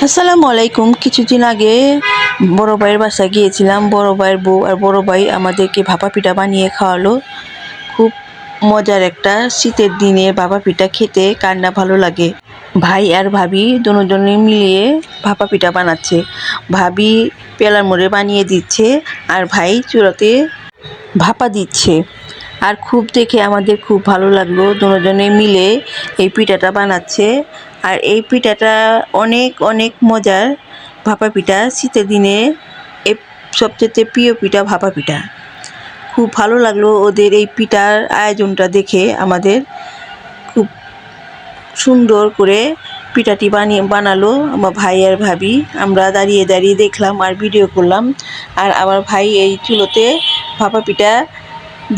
আসসালামু আলাইকুম। কিছুদিন আগে বড় ভাইয়ের বাসায় গিয়েছিলাম। বড় ভাইয়ের বউ আর বড় ভাই আমাদেরকে ভাপা পিঠা বানিয়ে খাওয়ালো। খুব মজার একটা শীতের দিনে ভাপা পিঠা খেতে কার না ভালো লাগে। ভাই আর ভাবি দুজনে মিলিয়ে ভাপা পিঠা বানাচ্ছে। ভাবি পেলার মোড়ে বানিয়ে দিচ্ছে আর ভাই চুলাতে ভাপা দিচ্ছে। আর খুব দেখে আমাদের খুব ভালো লাগলো, দুজনে মিলে এই পিঠাটা বানাচ্ছে। আর এই পিঠাটা অনেক অনেক মজার ভাপা পিঠা। শীতের দিনে এই সবচেয়ে প্রিয় পিঠা ভাপা পিঠা। খুব ভালো লাগলো ওদের এই পিঠার আয়োজনটা দেখে। আমাদের খুব সুন্দর করে পিঠাটি বানালো আমার ভাই আর ভাবি। আমরা দাঁড়িয়ে দাঁড়িয়ে দেখলাম আর ভিডিও করলাম। আর আমার ভাই এই চুলোতে ভাপা পিঠা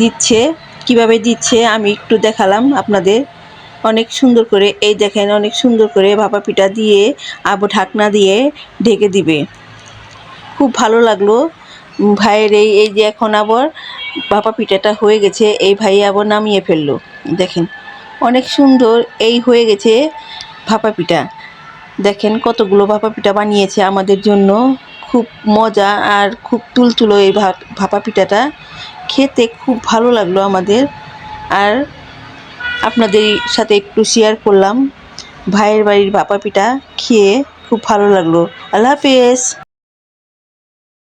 দিচ্ছে। কিভাবে দিচ্ছে আমি একটু দেখালাম আপনাদের। অনেক সুন্দর করে, এই দেখেন, অনেক সুন্দর করে ভাপা পিঠা দিয়ে আবার ঢাকনা দিয়ে ঢেকে দিবে। খুব ভালো লাগলো ভাইয়ের এই যে এখন আবার ভাপা পিঠাটা হয়ে গেছে। এই ভাই আবার নামিয়ে ফেললো। দেখেন অনেক সুন্দর এই হয়ে গেছে ভাপা পিঠা। দেখেন কতগুলো ভাপা পিঠা বানিয়েছে আমাদের জন্য। খুব মজা আর খুব তুলতুলো এই ভাপা পিঠাটা। খেতে খুব ভালো লাগলো আমাদের। আর আপনাদের সাথে একটু শেয়ার করলাম ভাইয়ের বাড়ির ভাপা পিঠা খেয়ে খুব ভালো লাগলো। আল্লাহ হাফেজ।